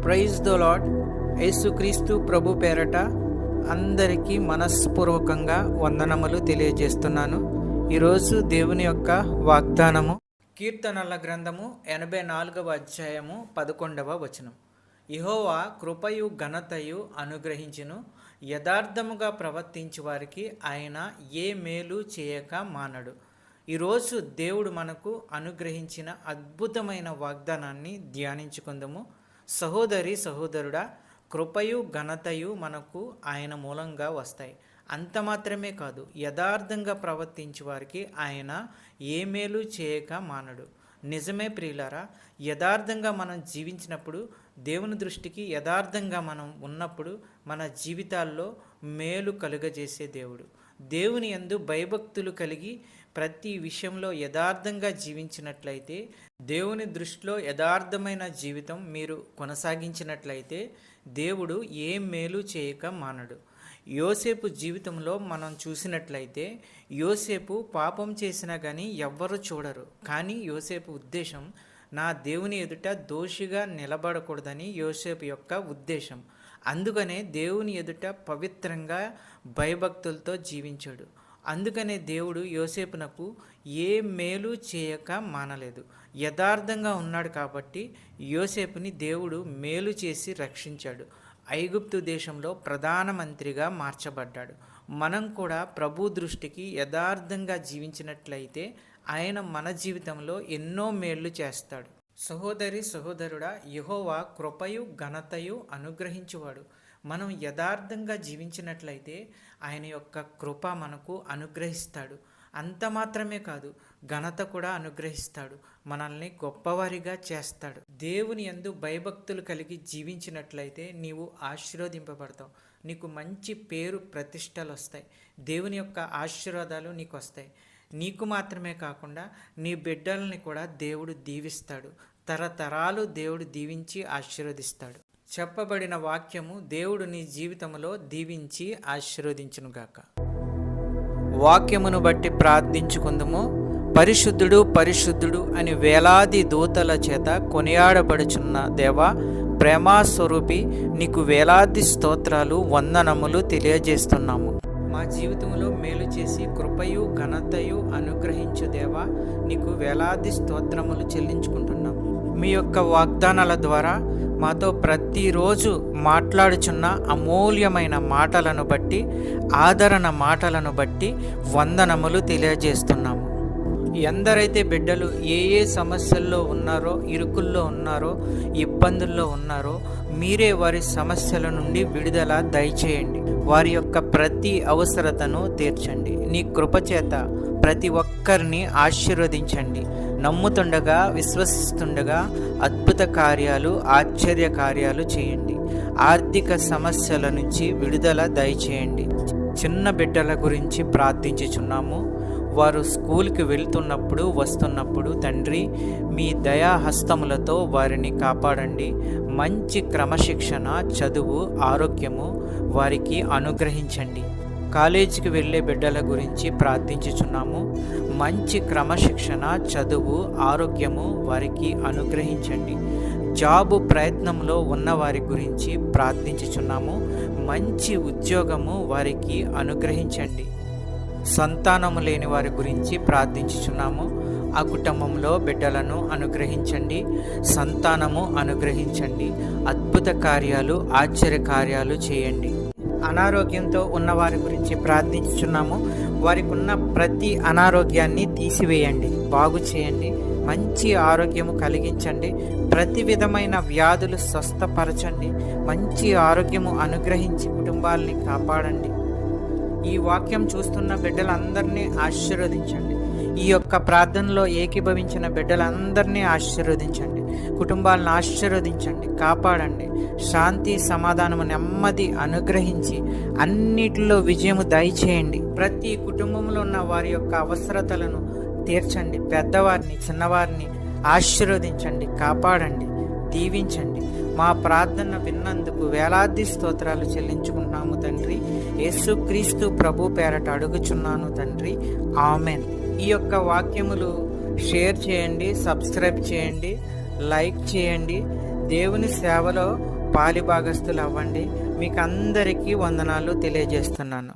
Praise the lord. యేసుక్రీస్తు ప్రభు పేరట అందరికీ మనస్పూర్వకంగా వందనములు తెలియజేస్తున్నాను. ఈరోజు దేవుని యొక్క వాగ్దానము కీర్తనల గ్రంథము 84వ అధ్యాయము 11వ వచనం. యెహోవా కృపయు ఘనతయు అనుగ్రహించును, యథార్థముగా ప్రవర్తించు వారికి ఆయన ఏ మేలు చేయక మానడు. ఈరోజు దేవుడు మనకు అనుగ్రహించిన అద్భుతమైన వాగ్దానాన్ని ధ్యానించుకుందాము. సహోదరి సహోదరుడా, కృపయు ఘనతయు మనకు ఆయన మూలంగా వస్తాయి. అంత మాత్రమే కాదు, యథార్థంగా ప్రవర్తించే వారికి ఆయన ఏ మేలు చేయక మానడు. నిజమే ప్రియులారా, యథార్థంగా మనం జీవించినప్పుడు, దేవుని దృష్టికి యథార్థంగా మనం ఉన్నప్పుడు మన జీవితాల్లో మేలు కలుగజేసే దేవుడు. దేవుని యందు భయభక్తులు కలిగి ప్రతి విషయంలో యథార్థంగా జీవించినట్లయితే, దేవుని దృష్టిలో యథార్థమైన జీవితం మీరు కొనసాగించినట్లయితే దేవుడు ఏ మేలు చేయక మానడు. యోసేపు జీవితంలో మనం చూసినట్లయితే, యోసేపు పాపం చేసినా కానీ ఎవ్వరు చూడరు. కానీ యోసేపు ఉద్దేశం, నా దేవుని ఎదుట దోషిగా నిలబడకూడదని యోసేపు యొక్క ఉద్దేశం. అందుకనే దేవుని ఎదుట పవిత్రంగా భయభక్తులతో జీవించాడు. అందుకనే దేవుడు యోసేపునకు ఏ మేలు చేయక మానలేదు. యథార్థంగా ఉన్నాడు కాబట్టి యోసేపుని దేవుడు మేలు చేసి రక్షించాడు. ఐగుప్తు దేశంలో ప్రధానమంత్రిగా మార్చబడ్డాడు. మనం కూడా ప్రభు దృష్టికి యథార్థంగా జీవించినట్లయితే ఆయన మన జీవితంలో ఎన్నో మేళ్లు చేస్తాడు. సహోదరి సహోదరుడా, యెహోవా కృపయు ఘనతయు అనుగ్రహించువాడు. మనం యథార్థంగా జీవించినట్లయితే ఆయన యొక్క కృప మనకు అనుగ్రహిస్తాడు. అంత మాత్రమే కాదు, ఘనత కూడా అనుగ్రహిస్తాడు. మనల్ని గొప్పవారిగా చేస్తాడు. దేవుని యందు భయభక్తులు కలిగి జీవించినట్లయితే నీవు ఆశీర్వదింపబడతావు. నీకు మంచి పేరు ప్రతిష్టలు వస్తాయి. దేవుని యొక్క ఆశీర్వాదాలు నీకు వస్తాయి. నీకు మాత్రమే కాకుండా నీ బిడ్డల్ని కూడా దేవుడు దీవిస్తాడు. తరతరాలు దేవుడు దీవించి ఆశీర్వదిస్తాడు. చెప్పబడిన వాక్యము దేవుడు నీ జీవితంలో దీవించి ఆశీర్వదించునుగాక. వాక్యమును బట్టి ప్రార్థించుకుందుము. పరిశుద్ధుడు పరిశుద్ధుడు అని వేలాది దూతల చేత కొనియాడబడుచున్న దేవా, ప్రేమాస్వరూపి, నీకు వేలాది స్తోత్రాలు, వందనములు తెలియజేస్తున్నాము. మా జీవితంలో మేలు చేసి కృపయు ఘనతయు అనుగ్రహించు దేవా, నీకు వేలాది స్తోత్రములు చెల్లించుకుంటున్నాము. మీ యొక్క వాగ్దానాల ద్వారా మాతో ప్రతిరోజు మాట్లాడుచున్న అమూల్యమైన మాటలను బట్టి, ఆదరణ మాటలను బట్టి వందనములు తెలియజేస్తున్నాము. ఎందరైతే బిడ్డలు ఏ సమస్యల్లో ఉన్నారో, ఇరుకుల్లో ఉన్నారో, ఇబ్బందుల్లో ఉన్నారో, మీరే వారి సమస్యల నుండి విడుదల దయచేయండి. వారి యొక్క ప్రతి అవసరతను తీర్చండి. నీ కృపచేత ప్రతి ఒక్కరిని ఆశీర్వదించండి. నమ్ముతుండగా, విశ్వసిస్తుండగా అద్భుత కార్యాలు, ఆశ్చర్య కార్యాలు చేయండి. ఆర్థిక సమస్యల నుంచి విడుదల దయచేయండి. చిన్న బిడ్డల గురించి ప్రార్థించుచున్నాము. వారు స్కూల్కి వెళ్తున్నప్పుడు, వస్తున్నప్పుడు తండ్రి మీ దయాహస్తములతో వారిని కాపాడండి. మంచి క్రమశిక్షణ, చదువు, ఆరోగ్యము వారికి అనుగ్రహించండి. కాలేజీకి వెళ్ళే బిడ్డల గురించి ప్రార్థించుచున్నాము. మంచి క్రమశిక్షణ, చదువు, ఆరోగ్యము వారికి అనుగ్రహించండి. జాబు ప్రయత్నంలో ఉన్న వారి గురించి ప్రార్థించుచున్నాము. మంచి ఉద్యోగము వారికి అనుగ్రహించండి. సంతానము లేని వారి గురించి ప్రార్థించుచున్నాము. ఆ కుటుంబంలో బిడ్డలను అనుగ్రహించండి. సంతానము అనుగ్రహించండి. అద్భుత కార్యాలు, ఆశ్చర్య కార్యాలు చేయండి. అనారోగ్యంతో ఉన్న వారి గురించి ప్రార్థించుచున్నాము. వారికి ఉన్న ప్రతి అనారోగ్యాన్ని తీసివేయండి, బాగు చేయండి. మంచి ఆరోగ్యము కలిగించండి. ప్రతి విధమైన వ్యాధులు స్వస్థపరచండి. మంచి ఆరోగ్యము అనుగ్రహించి కుటుంబాలని కాపాడండి. ఈ వాక్యం చూస్తున్న బిడ్డలందరినీ ఆశీర్వదించండి. ఈ యొక్క ప్రార్థనలో ఏకీభవించిన బిడ్డలందరినీ ఆశీర్వదించండి. కుటుంబాలను ఆశీర్వదించండి, కాపాడండి. శాంతి, సమాధానము, నెమ్మది అనుగ్రహించి అన్నిటిలో విజయము దయచేయండి. ప్రతి కుటుంబంలో ఉన్న వారి యొక్క అవసరతలను తీర్చండి. పెద్దవారిని, చిన్నవారిని ఆశీర్వదించండి, కాపాడండి, దీవించండి. మా ప్రార్థన విన్నందుకు వేలాది స్తోత్రాలు చెల్లించుకుంటున్నాము తండ్రి. యేసుక్రీస్తు ప్రభు పేరట అడుగుచున్నాను తండ్రి, ఆమెన్. ఈ యొక్క వాక్యములు షేర్ చేయండి, సబ్స్క్రైబ్ చేయండి, లైక్ చేయండి. దేవుని సేవలో పాలిభాగస్తులు అవ్వండి. మీకు అందరికీ వందనాలు తెలియజేస్తున్నాను.